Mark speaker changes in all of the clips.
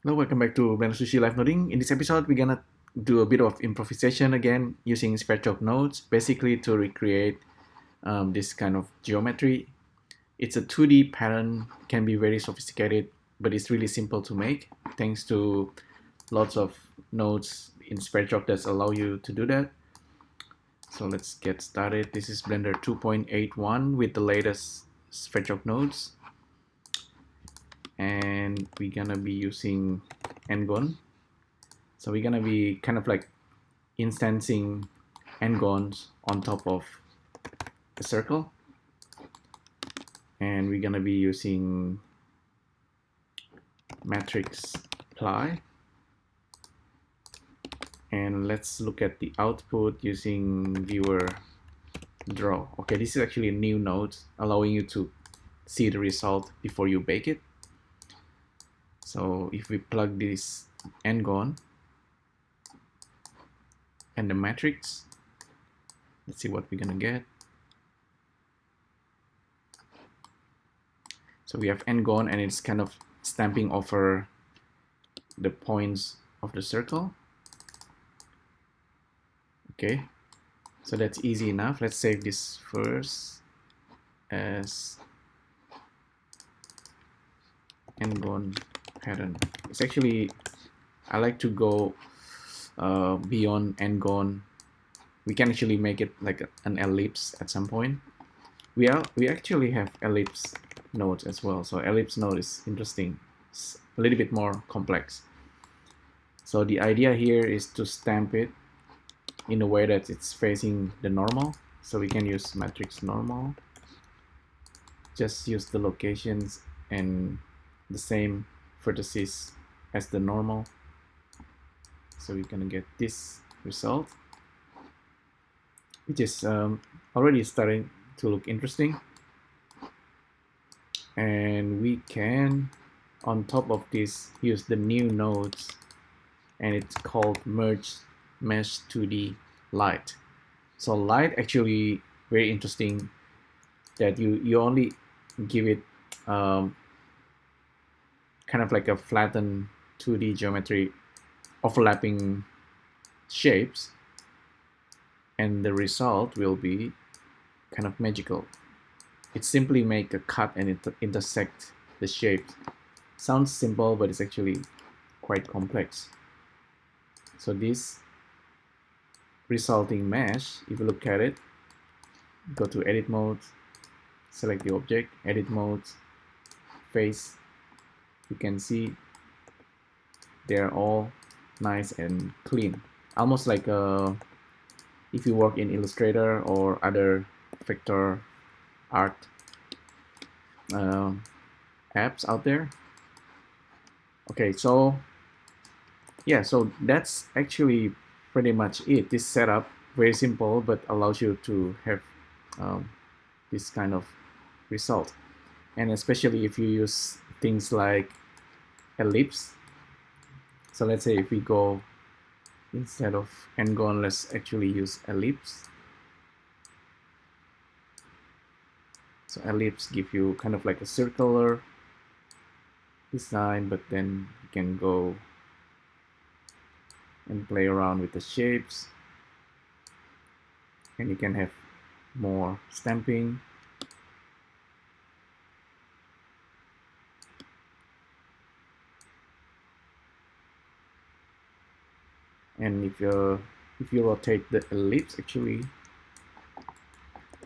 Speaker 1: Hello, welcome back to Blender Sushi Live Noding. In this episode, we're gonna do a bit of improvisation again using spectral nodes, basically to recreate this kind of geometry. It's a 2D pattern, can be very sophisticated, but it's really simple to make thanks to lots of nodes in spectral that allow you to do that. So let's get started. This is Blender 2.81 with the latest spectral nodes, and we're gonna be using Ngon. So we're gonna be kind of like instancing Ngons on top of the circle, and we're gonna be using matrix apply. And let's look at the output using viewer draw. Okay, this is actually a new node allowing you to see the result before you bake it. So if we plug this Ngon and the matrix, let's see what we're gonna get. So we have Ngon, and it's kind of stamping over the points of the circle. Okay, so that's easy enough. Let's save this first as Ngon pattern. It's actually, I like to go beyond Ngon. We can actually make it like an ellipse at some point. We actually have ellipse nodes as well. So ellipse node is interesting. It's a little bit more complex. So the idea here is to stamp it in a way that it's facing the normal. So we can use matrix normal. Just use the locations and the same vertices as the normal. So we're gonna get this result, which is already starting to look interesting. And we can, on top of this, use the new nodes, and it's called merge mesh 2D light. So light actually very interesting that you only give it kind of like a flattened 2D geometry overlapping shapes, and the result will be kind of magical. It simply make a cut and intersect the shapes. Sounds simple, but it's actually quite complex. So this resulting mesh, if you look at it, go to edit mode, select the object, edit mode, face, you can see they're all nice and clean, almost like if you work in Illustrator or other vector art apps out there. Okay, so yeah, so that's actually pretty much it. This setup, very simple, but allows you to have this kind of result. And especially if you use things like ellipse. So let's say if we go, instead of Ngon, let's actually use ellipse. So ellipse give you kind of like a circular design, but then you can go and play around with the shapes, and you can have more stamping. And if you rotate the ellipse, actually,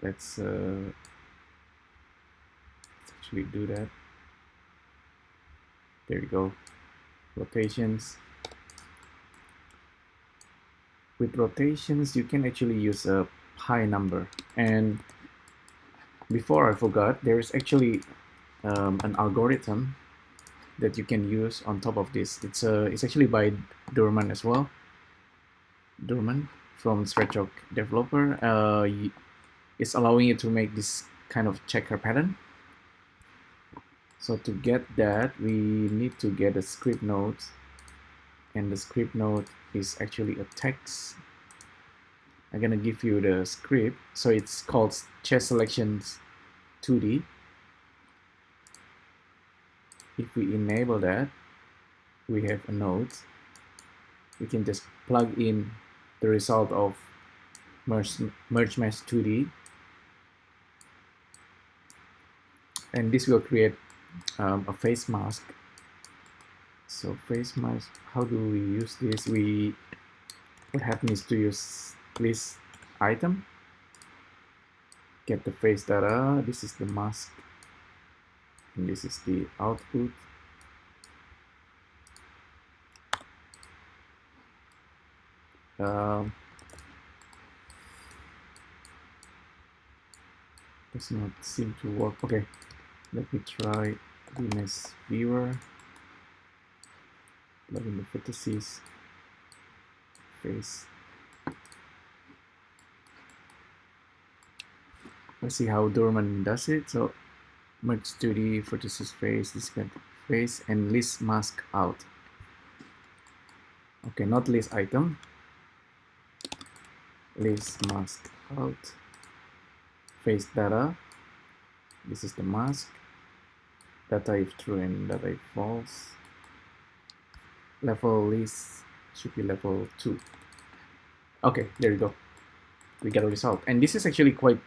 Speaker 1: let's actually do that. There you go, rotations. With rotations, you can actually use a pi number. And before I forgot, there is actually an algorithm that you can use on top of this. It's actually by Durman as well. Durman from Spreadshock developer. It's allowing you to make this kind of checker pattern. So to get that, we need to get a script node, and the script node is actually a text. I'm gonna give you the script. So it's called chess selections 2D. If we enable that, we have a node, we can just plug in the result of merge mesh 2D, and this will create a face mask. So face mask, how do we use this? What happens is to use list item, get the face data, this is the mask, and this is the output. Does not seem to work. Okay, let me try image viewer, plug in the vertices, face. Let's see how Durman does it. So merge 2D, vertices face, this kind of face, and list mask out. Okay, not list item, list mask out, face data, this is the mask, data if true and data if false, level list should be level 2. Okay, there you go, we get a result. And this is actually quite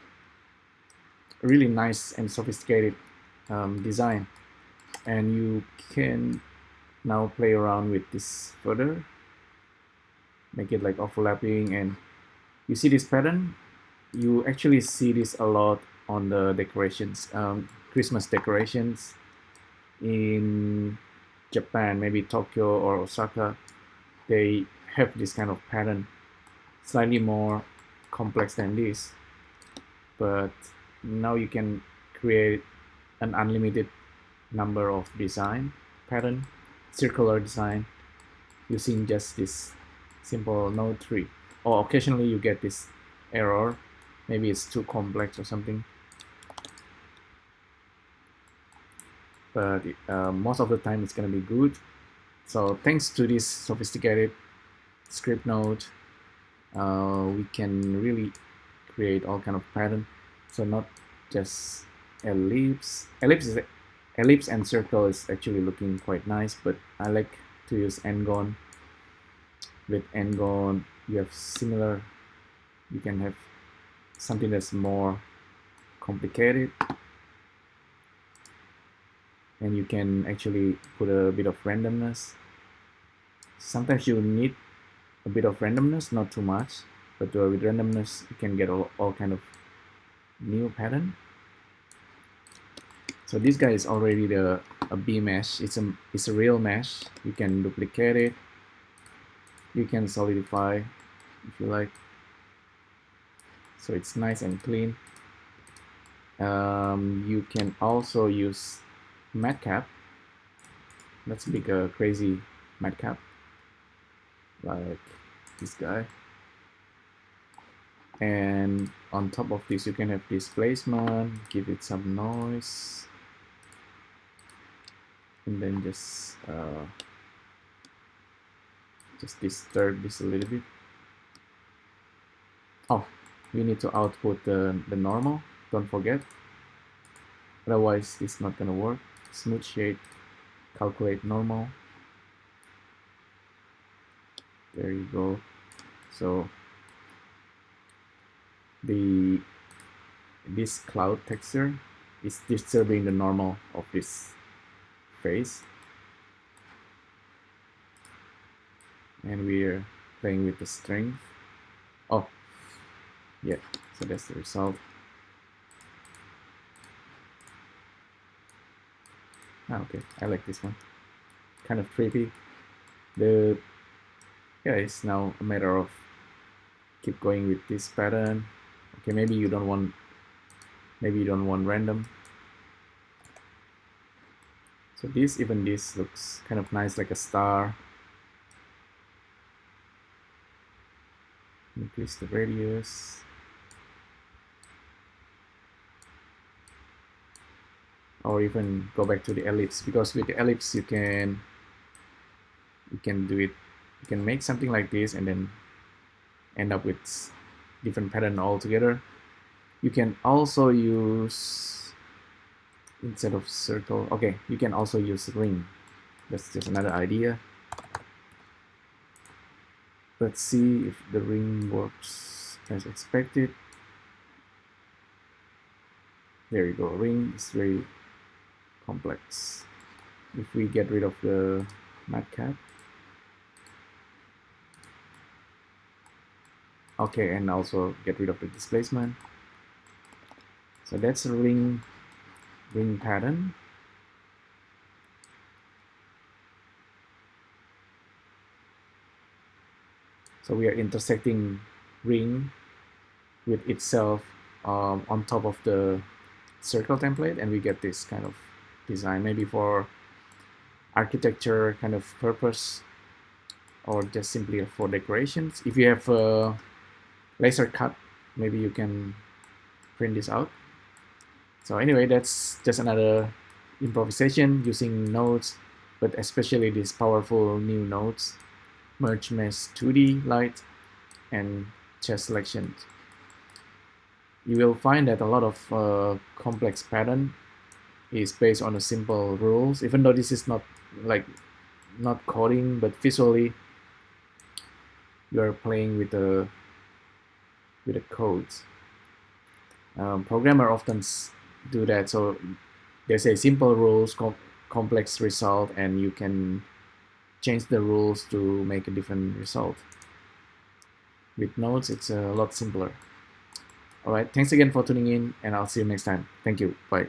Speaker 1: really nice and sophisticated design, and you can now play around with this further, make it like overlapping. And you see this pattern, you actually see this a lot on the decorations, Christmas decorations in Japan, maybe Tokyo or Osaka. They have this kind of pattern, slightly more complex than this, but now you can create an unlimited number of design pattern, circular design, using just this simple node tree. Or occasionally you get this error, maybe it's too complex or something, but most of the time it's going to be good. So thanks to this sophisticated script node, we can really create all kind of pattern. So not just ellipse and circle is actually looking quite nice, but I like to use n-gon. With n-gon you have similar, you can have something that's more complicated, and you can actually put a bit of randomness. Sometimes you need a bit of randomness, not too much, but with randomness you can get all kind of new pattern. So this guy is already a B mesh. It's a real mesh. You can duplicate it, you can solidify if you like, so it's nice and clean. You can also use matcap. Let's make a crazy matcap like this guy, and on top of this you can have displacement, give it some noise, and then just disturb this a little bit. Oh, we need to output the normal, don't forget, otherwise it's not gonna work. Smooth shade, calculate normal, there you go. So this cloud texture is disturbing the normal of this face, and we're playing with the strength. Oh yeah, so that's the result. Okay, I like this one, kind of trippy. Yeah, it's now a matter of keep going with this pattern. Okay, maybe you don't want random. So even this looks kind of nice, like a star. Increase the radius. Or even go back to the ellipse, because with the ellipse you can do it. You can make something like this and then end up with different pattern altogether. You can also use, instead of circle, okay, you can also use ring. That's just another idea. Let's see if the ring works as expected. There you go. Ring is very complex. If we get rid of the matcap. Okay, and also get rid of the displacement. So that's a ring pattern. So we are intersecting ring with itself on top of the circle template, and we get this kind of design, maybe for architecture kind of purpose or just simply for decorations. If you have a laser cut, maybe you can print this out. So anyway, that's just another improvisation using nodes, but especially these powerful new nodes, merge mesh 2D light and chest selection. You will find that a lot of complex pattern is based on a simple rules, even though this is not coding, but visually you are playing with the codes. Programmer often do that, so they say simple rules, complex result, and you can change the rules to make a different result. With nodes, it's a lot simpler. All right, thanks again for tuning in, and I'll see you next time. Thank you. Bye.